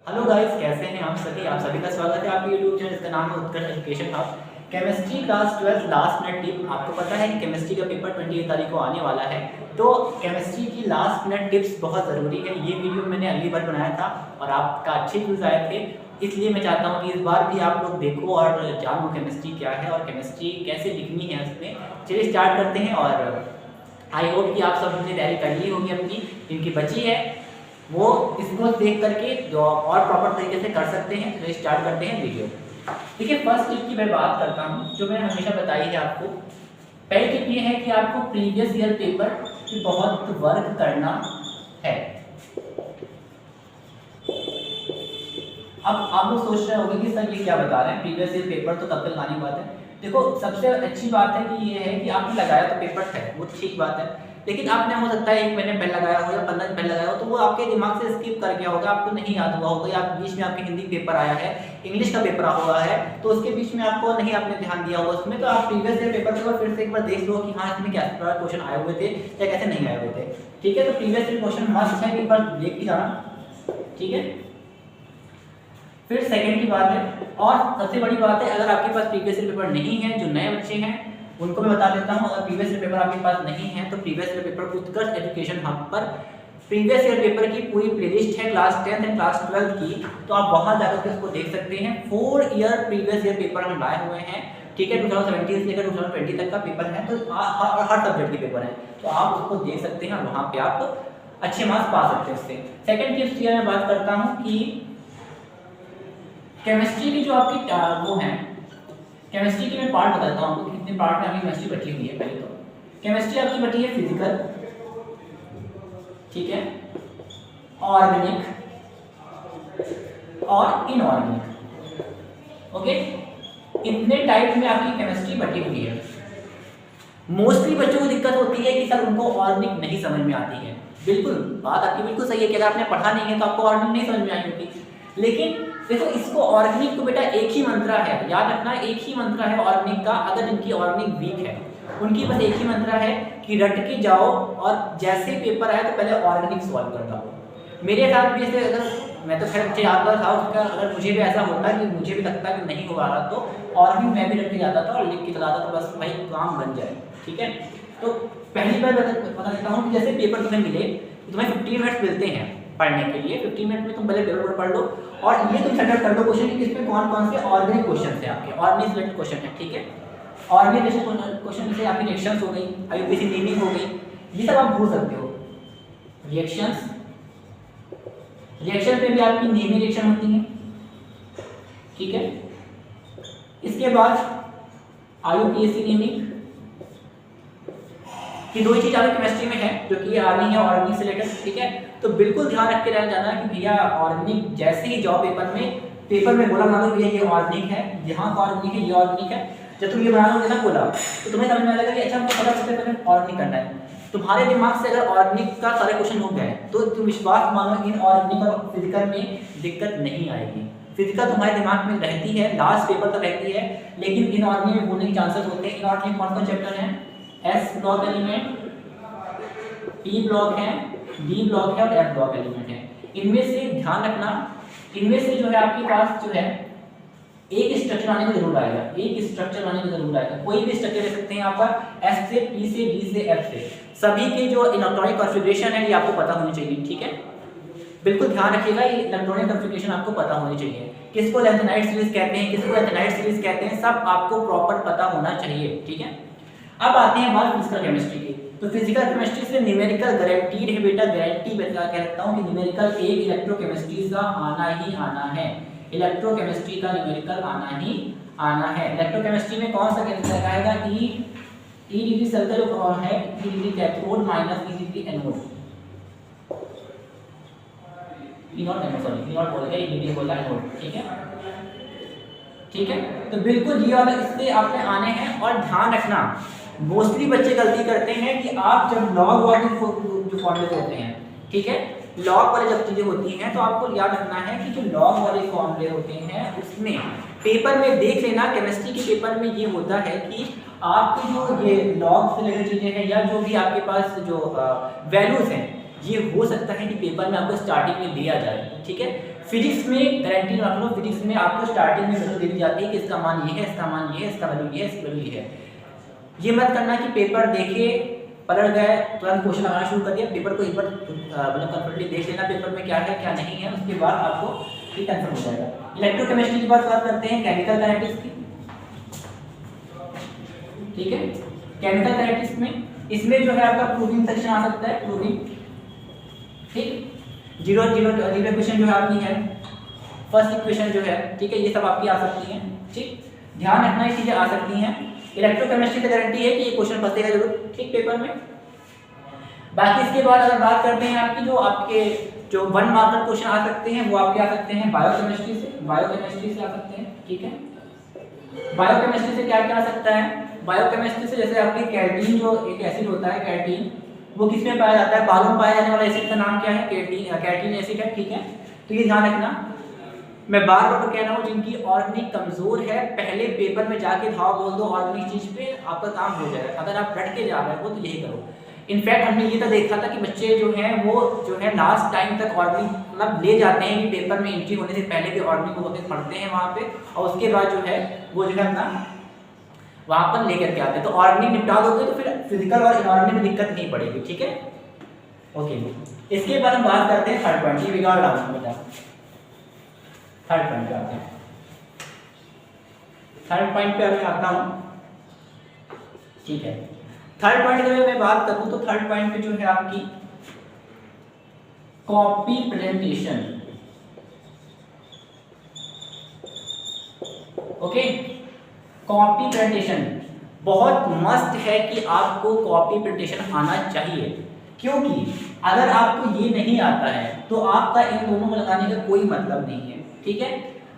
Hello guys, कैसे हैं आप सभी का स्वागत है आपके यूट्यूब चैनल जिसका नाम है Utkarsh education hub. Chemistry class 12 last minute tip. आपको पता है कि केमिस्ट्री का पेपर 28 तारीख को आने वाला है, तो केमिस्ट्री की लास्ट मिनट टिप्स बहुत ज़रूरी है। ये वीडियो मैंने अगली बार बनाया था और आपका अच्छे व्यूज़ आए थे, इसलिए मैं चाहता हूँ कि इस बार भी आप लोग देखो और जानो केमिस्ट्री क्या है और केमिस्ट्री कैसे लिखनी है उसमें। चलिए स्टार्ट करते हैं और आई होप कि आप सब ने तैयारी कर ली होगी अपनी, जिनकी बची है वो इसको देख करके जो और प्रॉपर तरीके से कर सकते हैं। तो स्टार्ट करते हैं वीडियो। देखिए, फर्स्ट टिप की मैं बात करता हूँ जो मैंने हमेशा बताई है आपको। पहली टिप ये है कि आपको प्रीवियस ईयर पेपर की बहुत वर्क करना है। अब आप लोग सोच रहे होंगे कि सर ये क्या बता रहे हैं, प्रीवियस ईयर पेपर तो तब तक लाने की बात है। देखो, सबसे अच्छी बात है कि ये है कि आपने लगाया तो पेपर है, वो ठीक बात है, लेकिन आपने हो सकता है 1 महीने पहले लगाया हो या 15 दिन पहले लगाया हो, तो वो आपके दिमाग से स्किप कर गया होगा, आपको नहीं याद हुआ होगा, या बीच में आपके हिंदी पेपर आया है, इंग्लिश का पेपर हुआ है, तो उसके बीच में आपको नहीं आपने ध्यान दिया होगा उसमें। तो आप प्रीवियस ईयर पेपर को फिर से एक बार देख लो कि हाँ इसमें क्या क्वेश्चन आए हुए थे या कैसे नहीं आए हुए थे। ठीक है, तो प्रीवियस ईयर क्वेश्चन मस्ट है, एक बार देख के जाना। ठीक है, फिर सेकंड की बात है और सबसे बड़ी बात है, अगर आपके पास प्रीवियस ईयर पेपर नहीं है, जो नए बच्चे हैं उनको मैं बता देता हूं, अगर प्रीवियस ईयर पेपर आपके पास नहीं है तो प्रीवियस ईयर पेपर उत्कर्ष एजुकेशन हब पर प्रीवियस ईयर पेपर की पूरी प्लेलिस्ट है क्लास 10th एंड क्लास 12 की, तो आप वहां जाकर के उसको देख सकते हैं। 4 ईयर प्रीवियस ईयर पेपर हम लाए हुए हैं। ठीक है, 2017 से लेकर 2020 तक का पेपर है, तो हर सब्जेक्ट के पेपर है, तो आप उसको देख सकते हैं और वहां पे आप अच्छे मार्क्स पा सकते हैं उससे। सेकंड टिप्स की मैं बात करता हूं कि केमिस्ट्री की जो आपकी वो है, केमिस्ट्री की मैं पार्ट बताता हूँ आपको कितने पार्ट में आपकी केमिस्ट्री बटी हुई है। पहले तो केमिस्ट्री आपकी बटी है फिजिकल, ठीक है, ऑर्गेनिक और इनऑर्गेनिक। ओके, इतने टाइप में आपकी केमिस्ट्री बटी हुई है। मोस्टली बच्चों को दिक्कत होती है कि सर उनको ऑर्गेनिक नहीं समझ में आती है। बिल्कुल बात आपकी बिल्कुल सही है कि अगर आपने पढ़ा नहीं है तो आपको ऑर्गेनिक नहीं समझ में आई होगी, लेकिन देखो इसको ऑर्गेनिक को बेटा एक ही मंत्रा है, याद रखना, एक ही मंत्रा है ऑर्गेनिक का। अगर जिनकी ऑर्गेनिक वीक है उनकी बस एक ही मंत्रा है कि रट के जाओ और जैसे पेपर आए तो पहले ऑर्गेनिक सॉल्व कर दो। मेरे साथ भी ऐसे, अगर मैं तो खैर मुझे याद था उसका, अगर मुझे भी ऐसा होता कि मुझे भी लगता कि नहीं हो रहा तो ऑर्गेनिक मैं भी रट के जाता था और लिख के चलाता था, बस भाई काम बन जाए। ठीक है, तो पहली बार बता देता हूँ कि जैसे पेपर तुम्हें मिले, तुम्हें 15 मिनट्स मिलते हैं पढ़ने के लिए। 15 मिनट में तुम पहले पेपर पढ़ लो और ये तुम सेटअप कर लो क्वेश्चन कि इसमें कौन कौन से ऑर्गेनिक क्वेश्चन है, आपके ऑर्गेनिक सिलेक्ट क्वेश्चन है। ठीक है, ऑर्गेनिक क्वेश्चन जैसे आपकी रिएक्शंस हो गई, आईयूपीएसी नेमिंग हो गई, ये सब आप भूल सकते हो। रिएक्शंस, रिएक्शन पे भी आपकी नेमिंग रिएक्शन होती है। ठीक है, इसके बाद आईयूपीएसी नेमिंग कि दो ही चीज आपकी केमिस्ट्री में है जो कि आनी है ऑर्गेनिक से रिलेटेड। ठीक है, तो बिल्कुल ध्यान रख के रहना जाना कि भैया ऑर्गेनिक जैसे ही जाओ पेपर में बोला बना दो भैया ये ऑर्गेनिक है, यहाँ का ऑर्गेनिक है, ये ऑर्गेनिक है। जब तुम ये बना लोगे ना बोला तो तुम्हें समझ में आएगा कि अच्छा हमको पता सबसे पहले ऑर्गेनिक करना है। तुम्हारे दिमाग से अगर ऑर्गेनिक का सारे क्वेश्चन हो गए तो तुम विश्वास मानो इन ऑर्गेनिक और फिजिकल में दिक्कत नहीं आएगी। फिजिकल तुम्हारे दिमाग में रहती है, लास्ट पेपर तक रहती है, लेकिन इन ऑर्गेनिक में होने के चांसेस होते हैं। इन ऑर्गेनिक कौन कौन चैप्टर है? S block element, P block है, डी ब्लॉक है और एफ ब्लॉक एलिमेंट है। इनमें से ध्यान रखना, इनमें से जो है आपके पास जो है एक स्ट्रक्चर आने में जरूर आएगा, एक स्ट्रक्चर आने में जरूर आएगा। कोई भी स्ट्रक्चर ले सकते हैं आप पर, एस से, पी से, डी से, एफ से, सभी के जो इलेक्ट्रॉनिक कॉन्फ़िगरेशन है ये आपको पता होनी चाहिए। ठीक है, बिल्कुल ध्यान रखिएगा, ये इलेक्ट्रॉनिक कॉन्फ़िगरेशन आपको पता होनी चाहिए। किसको लैंथेनाइड सीरीज कहते हैं, किसको एथेनाइड सीरीज कहते हैं, सब आपको प्रॉपर पता होना चाहिए। ठीक है, अब आते हैं बात फिजिकल केमिस्ट्री की। तो फिजिकल केमिस्ट्री से न्यूमेरिकल गारंटीड है बेटा, गारंटी बता कह सकता हूं कि न्यूमेरिकल एक इलेक्ट्रोकेमिस्ट्री का आना ही आना है। इलेक्ट्रोकेमिस्ट्री का न्यूमेरिकल आना ही आना है। इलेक्ट्रोकेमिस्ट्री में कौन सा केमिकल आएगा? ई डिग्री सर्कल जो है, E degree cathode minus E degree anode, E nought anode, sorry E nought बोल गया, ई डिग्री बोला एनोड। ठीक है, ठीक है, तो बिल्कुल ये वाला इससे आपने आने हैं। और ध्यान रखना, मोस्टली बच्चे गलती करते हैं कि आप जब लॉग वाले जो फॉर्मूले होते हैं, ठीक है, लॉग वाले जब चीजें होती हैं तो आपको याद रखना है कि जो लॉग वाले फॉर्मूले होते हैं उसमें पेपर में देख लेना, केमिस्ट्री के पेपर में ये होता है कि आपकी जो ये लॉग से रिलेटेड चीजें हैं या जो भी आपके पास जो वैल्यूज हैं, ये हो सकता है कि पेपर में आपको स्टार्टिंग में दिया जाए। ठीक है, फिजिक्स में गारंटी रख लो, फिजिक्स में आपको स्टार्टिंग में वैल्यू दे दी जाती है कि इसका मान ये है, इसका मान ये है, इसका वैल्यू ये है, इसकी वैल्यू ये है। ये मत करना कि पेपर देखे पलट गए तुरंत क्वेश्चन लगाना शुरू कर दिया। पेपर को एक बार मतलब कंप्लीटली देख लेना पेपर में क्या है क्या नहीं है, उसके बाद आपको ये कंफर्म हो जाएगा। इलेक्ट्रोकेमिस्ट्री की बात करते हैं, केमिकल काइनेटिक्स की, ठीक है। केमिकल काइनेटिक्स में इसमें जो है आपका प्रूविंग सेक्शन आ सकता है, प्रूविंग, ठीक। जीरो इक्वेशन जो है आपकी है, फर्स्ट इक्वेशन जो है, ठीक है, ये सब आपकी आ सकती हैं, ठीक। ध्यान रखना ये चीजें आ सकती हैं। इलेक्ट्रोकेमिस्ट्री से गारंटी है कि ये क्वेश्चन फंसेगा जरूर, ठीक, पेपर में। बाकी इसके बाद अगर बात करते हैं आपकी जो 1 मार्कर क्वेश्चन आ सकते हैं वो आपके आ सकते हैं बायोकेमिस्ट्री से आ सकते हैं, ठीक है। बायोकेमिस्ट्री से क्या क्या आ सकता है? बायोकेमिस्ट्री से जैसे आपके कैल्टीन जो एक एसिड होता है, कैल्टीन, वो किस में पाया जाता है? बालों में पाया जाने वाला एसिड का नाम क्या है? कैल्टीन एसिड है, ठीक है। तो ये ध्यान रखना। मैं बार बार तो कह रहा हूँ जिनकी ऑर्गेनिक कमजोर है पहले पेपर में जाके धाव बोल दो ऑर्गेनिक चीज पे, आपका काम हो जाएगा। अगर आप रट के जा रहे हो तो यही करो। इनफैक्ट हमने ये तो देखा था कि बच्चे जो हैं वो जो है लास्ट टाइम तक ऑर्गेनिक मतलब ले जाते हैं कि पेपर में एंट्री होने से पहले भी ऑर्गेनिक को पढ़ते हैं वहाँ पे, और उसके बाद जो है वो जो है अपना वहाँ पर लेकर के आते हैं। तो ऑर्गेनिक निपटा दोगे तो फिर फिजिकल और इनऑर्गेनिक में दिक्कत नहीं पड़ेगी, ठीक है, ओके। इसके बाद हम बात करते हैं थर्ड पॉइंट, ये बिगाड़ रहा हूँ बेटा, थर्ड पॉइंट पे आते हैं। थर्ड पॉइंट पे अभी आता हूँ, ठीक है। थर्ड पॉइंट अगर मैं बात करूँ तो थर्ड पॉइंट पे जो है आपकी copy presentation, okay. Copy presentation बहुत मस्ट है कि आपको कॉपी प्रेजेंटेशन आना चाहिए, क्योंकि अगर आपको ये नहीं आता है तो आपका इन दोनों को लगाने का कोई मतलब नहीं है, ठीक है।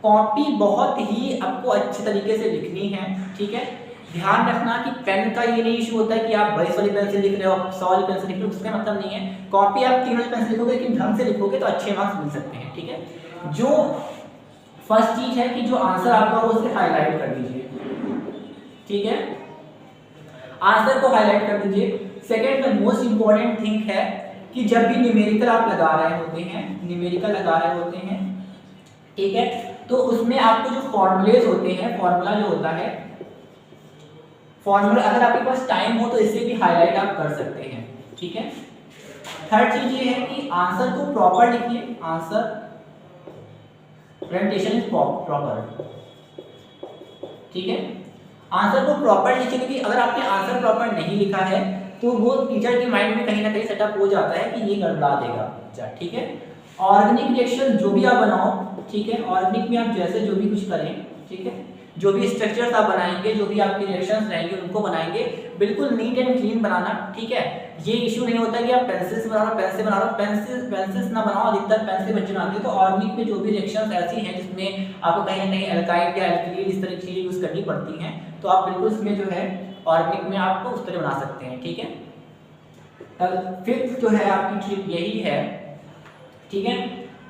कॉपी बहुत ही आपको अच्छे तरीके से लिखनी है, ठीक है। ध्यान रखना कि पेन का ये नहीं इशू होता है कि आप 22 वाली पेन से लिख रहे हो, 100 वाली पेन से लिख रहे हो, उसका मतलब नहीं है। कॉपी आप 3 वाली पेन से लिखोगे लेकिन ढंग से लिखोगे तो अच्छे मार्क्स मिल सकते हैं, ठीक है। जो फर्स्ट चीज है कि जो आंसर आपका हो उसे हाईलाइट कर दीजिए, ठीक है, आंसर को हाईलाइट कर दीजिए। Second the most important thing है कि जब भी न्यूमेरिकल आप लगा रहे होते हैं, ठीक है, तो उसमें आपको जो फॉर्मूलेज होते हैं, फॉर्मूला जो होता है, फॉर्मूला अगर आपके पास टाइम हो तो इसे भी हाईलाइट आप कर सकते हैं, ठीक है। थर्ड चीज ये है कि आंसर को प्रॉपर लिखिए, आंसर प्रेजेंटेशन इज प्रॉपर, ठीक है। आंसर को प्रॉपर लिखिए, क्योंकि अगर आपने आंसर प्रॉपर नहीं लिखा है तो वो टीचर के माइंड में कहीं ना कहीं सेटअप हो जाता है कि ये गड़बड़ा देगा, ठीक है। ऑर्गेनिक रिएक्शन जो भी आप बनाओ, ठीक है, ऑर्गेनिक में आप जैसे जो भी कुछ करें, ठीक है, जो भी स्ट्रक्चर्स आप बनाएंगे, जो भी आपके रिएक्शंस रहेंगे उनको बनाएंगे, बिल्कुल नीट एंड क्लीन बनाना, ठीक है। ये इशू नहीं होता कि आप पेंसिल से बना रहे हो, पेंसिल ना बनाओ, अधिकतर पेंसिल बच्चे बनाते हैं। तो ऑर्गेनिक में जो भी रिएक्शंस ऐसी हैं जिसमें आपको कहीं ना कहीं एल्काइल या एल्किल इस तरह की चीजें यूज करनी पड़ती हैं, तो आप बिल्कुल इसमें जो है ऑर्गेनिक में आपको उस तरह बना सकते हैं, ठीक है। फिफ्थ जो है आपकी ट्रिक यही है, ठीक है,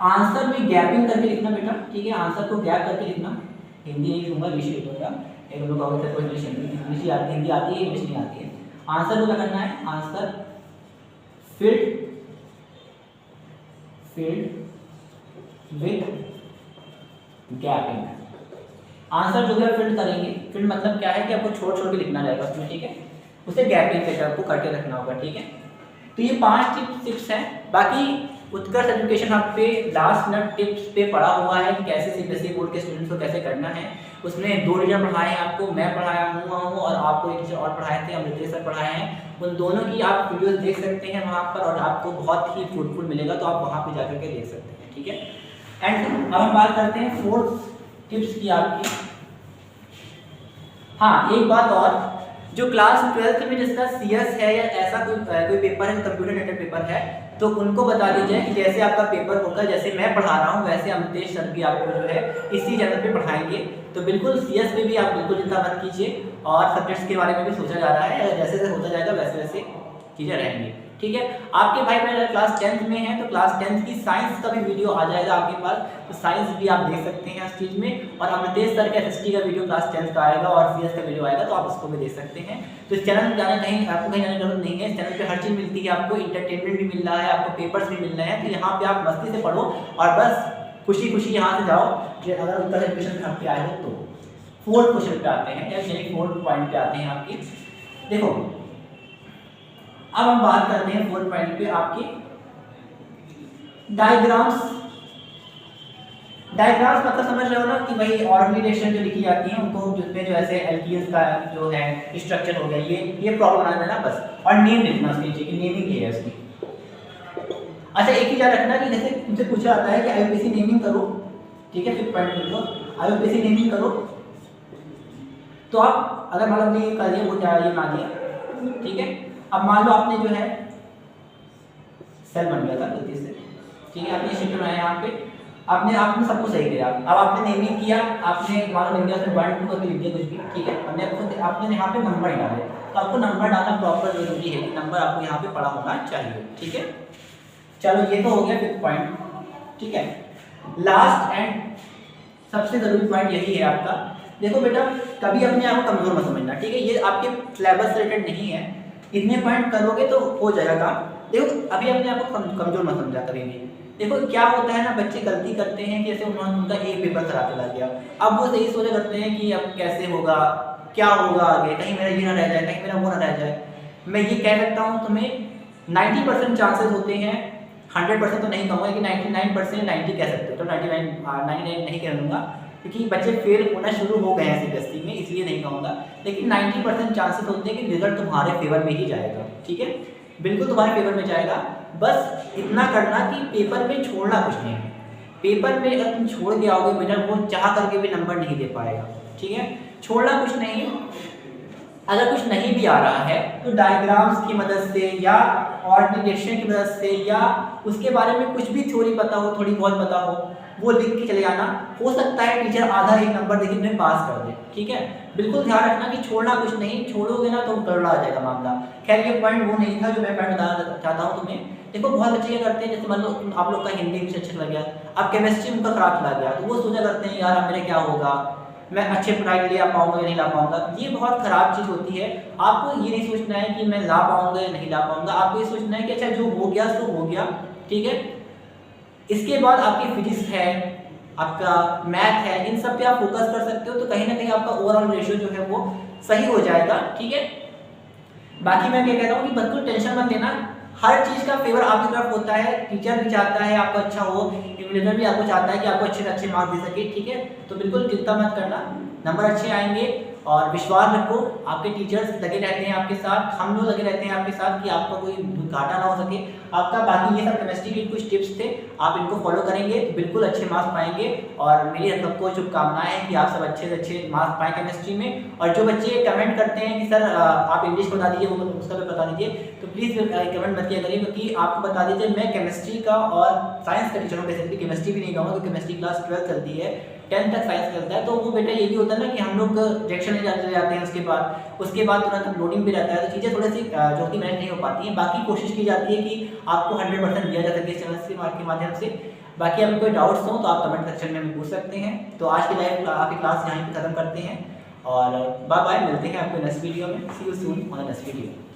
आंसर में गैपिंग करके लिखना बेटा, ठीक है, आंसर को गैप करके लिखना। हिंदी नहीं लिखूंगा, इंग्लिश लिखूंगा। एक लोग कहोगे सर को इंग्लिश हिंदी आती है, इंग्लिश नहीं आती है। आंसर को क्या करना है? Answer filled with gapping. Answer जो है फिल्ड करेंगे, फिल्ड मतलब क्या है कि आपको छोड़ छोड़ के लिखना रहेगा उसमें, ठीक है, उसे गैपिंग से आपको करके रखना होगा, ठीक है। तो ये 5 टिप्स हैं। बाकी उत्कर्ष एजुकेशन हब पे लास्ट मिनट टिप्स पे पढ़ा हुआ है कि कैसे सीबीएसई बोर्ड के स्टूडेंट्स को कैसे करना है। उसमें 2 टीचर पढ़ाए हैं आपको, मैं पढ़ाया हूँ और आपको एक टीचर और पढ़ाए थे, अमृतेश सर पढ़ाए हैं। उन दोनों की आप वीडियोस देख सकते हैं वहाँ पर और आपको बहुत ही फ्रूटफुल मिलेगा, तो आप वहाँ पे जाकर के देख सकते हैं, ठीक है। एंड अब हम बात करते हैं 4th टिप्स की आपकी। हाँ, एक बात और, जो क्लास 12th में जिसका CS है या ऐसा कोई पेपर है, कंप्यूटर रिलेटेड पेपर है, तो उनको बता दीजिए कि जैसे आपका पेपर होगा, जैसे मैं पढ़ा रहा हूँ वैसे अमृतेश सर भी आपको जो है इसी चैनल पे पढ़ाएंगे। तो बिल्कुल CS पे भी आप बिल्कुल चिंता मत कीजिए, और सब्जेक्ट्स के बारे में भी सोचा जा रहा है, जैसे जैसे होता जाएगा वैसे वैसे चीज़ें रहेंगी, ठीक है। आपके भाई मेरा क्लास 10th में है, तो क्लास 10th की साइंस का भी वीडियो आ जाएगा आपके पास, तो साइंस भी आप देख सकते हैं इस चीज़ में। और अमृतेश सर का SST का वीडियो क्लास 10th का आएगा और CS का वीडियो आएगा, तो आप उसको भी देख सकते हैं। तो इस चैनल में जाने कहीं आपको कहीं जाने की जरूरत नहीं है, इस चैनल पे हर चीज़ मिलती है आपको, इंटरटेनमेंट भी मिल रहा है, आपको पेपर्स भी मिल रहे हैं। तो यहाँ पे आप मस्ती से पढ़ो और बस खुशी खुशी यहाँ से जाओ। अगर उत्तर एजुकेशन में आपके आए हो तो 4th क्वेश्चन पे आते हैं, यानी 4th पॉइंट पे आते हैं आपके। देखो अब हम बात करते हैं 4th पॉइंट पे आपके डायग्राम्स। डायग्राम्स मतलब समझ रहे हो ना कि भाई ऑर्गेनाइजेशन जो लिखी जाती है उनको, जिसमें जो ऐसे एल्कीन्स का जो है स्ट्रक्चर हो गया, ये प्रॉब्लम आ जाना बस। और नेम लिखना उसके नीचे कि नेमिंग है इसकी। अच्छा एक ही याद रखना कि जैसे तुमसे पूछा जाता है कि आईयूपीएसी नेमिंग करो, ठीक है, 5th पॉइंट लिखो आईयूपीएसी नेमिंग करो, तो आप अगर मान लो हमने ये कर दिया, वो क्या ये मान लिया, ठीक है। अब मान लो आपने जो है सेल बन गया था गलती से, ठीक है, आपने शिफ्ट बनाया यहाँ पे, आपने सब कुछ सही किया। अब आपने नेमिंग किया, आपने मान लो इंडिया से 1 2 करके लिख दिया कुछ भी, ठीक है, आपने यहाँ पे नंबर डाले, तो आपको नंबर डालना प्रॉपर जरूरी है कि नंबर आपको यहाँ पे पड़ा होना चाहिए, ठीक है। चलो ये तो हो गया 5th पॉइंट, ठीक है। लास्ट एंड सबसे जरूरी पॉइंट यही है आपका। देखो बेटा कभी अपने आप को कमजोर मत समझना, ठीक है, ये आपके सिलेबस से रिलेटेड नहीं है, इतने पॉइंट करोगे तो हो जाएगा काम। देखो अभी अपने आप को कमजोर मत समझा कभी भी। देखो क्या होता है ना, बच्चे गलती करते हैं कि जैसे उनका एक पेपर खराब चला गया, अब वो यही सोचा करते हैं कि अब कैसे होगा, क्या होगा आगे, कहीं मेरा ये ना रह जाए, कहीं मेरा वो ना रह जाए। मैं ये कह सकता हूँ तुम्हें 90% चांसेस होते हैं, 100% तो नहीं कहूँगा कि 99% 90 कह सकते हो, तो 99 नहीं कह दूँगा क्योंकि बच्चे फेल होना शुरू हो गए हैं सीबीएसई में, इसलिए नहीं कहूँगा। लेकिन 90% चांसेस होते हैं कि रिजल्ट तुम्हारे फेवर में ही जाएगा, ठीक है, बिल्कुल तुम्हारे फेवर में जाएगा। बस इतना करना कि पेपर में छोड़ना कुछ नहीं है। पेपर में अगर तुम छोड़ के आओगे बेटा, वो चाह करके भी नंबर नहीं दे पाएगा, ठीक है। छोड़ना कुछ नहीं, अगर कुछ नहीं भी आ रहा है तो डायग्राम्स की मदद से या ऑर्डिनेशन की मदद से या उसके बारे में कुछ भी थ्योरी पता हो, थोड़ी बहुत पता हो, वो लिख के चले जाना। हो सकता है टीचर आधा एक नंबर देके तुम्हें पास कर दे, ठीक है। बिल्कुल ध्यान रखना कि छोड़ना कुछ नहीं, छोड़ोगे ना तो गड़बड़ा जाएगा मामला। खैर ये पॉइंट वो नहीं था जो मैं पॉइंट बताना चाहता हूँ तुम्हें। देखो बहुत बच्चे क्या करते हैं, जैसे मान लो आप लोग का हिंदी विषय अच्छा लग गया, अब केमिस्ट्री उनका खराब चला गया, तो वो सोचा करते हैं यार मेरे क्या होगा, मैं अच्छे प्राइज ले आ पाऊंगा या नहीं ला पाऊंगा। ये बहुत खराब चीज़ होती है। आपको ये नहीं सोचना है कि मैं ला पाऊंगा या नहीं ला पाऊंगा, आपको ये सोचना है कि अच्छा जो हो गया सो हो गया, ठीक है। इसके बाद आपकी फिजिक्स है, आपका मैथ है, इन सब पे आप फोकस कर सकते हो, तो कहीं ना कहीं आपका ओवरऑल रेशियो जो है वो सही हो जाएगा, ठीक है। बाकी मैं क्या कह रहा हूँ कि बिल्कुल टेंशन मत लेना, हर चीज़ का फेवर आपकी तरफ होता है, टीचर भी चाहता है आपको अच्छा हो, इन्विजिलेटर भी आपको चाहता है कि आपको अच्छे से अच्छे मार्क्स दे सके, ठीक है। तो बिल्कुल चिंता मत करना, नंबर अच्छे आएंगे और विश्वास रखो, आपके टीचर्स लगे रहते हैं आपके साथ, हम लोग लगे रहते हैं आपके साथ कि आपका कोई घाटा ना हो सके आपका। बाकी ये सब केमिस्ट्री के कुछ टिप्स थे, आप इनको फॉलो करेंगे तो बिल्कुल अच्छे मार्क्स पाएंगे। और मेरी सबको शुभकामनाएं हैं कि आप सब अच्छे से अच्छे मार्क्स पाएँ केमिस्ट्री में। और जो बच्चे कमेंट करते हैं कि सर आप इंग्लिश बता दीजिए, वो उसका भी बता दीजिए, तो प्लीज़ कमेंट मत किया करिए, क्योंकि आपको बता दीजिए मैं केमिस्ट्री का और साइंस का टीचर हूँ। बेसिकली केमिस्ट्री भी नहीं कहूँगा क्योंकि केमिस्ट्री क्लास 12 चलती है, 10 तक साइंस चलता है। तो वो बेटा ये भी होता है ना कि हम लोग डायरेक्शन ले जाते हैं, उसके बाद तुरंत लोडिंग भी रहता है, तो चीज़ें थोड़ी सी जो कि मैनेज नहीं हो पाती हैं। बाकी कोशिश की जाती है कि आपको 100% दिया जा सके इस चैनल के माध्यम से। बाकी अगर कोई डाउट्स हो तो आप कमेंट सेक्शन में पूछ सकते हैं। तो आज की लाइव आपकी क्लास यहाँ पे खत्म करते हैं और बाय बाय, मिलते हैं आपको नेक्स्ट वीडियो में। See you soon on next video.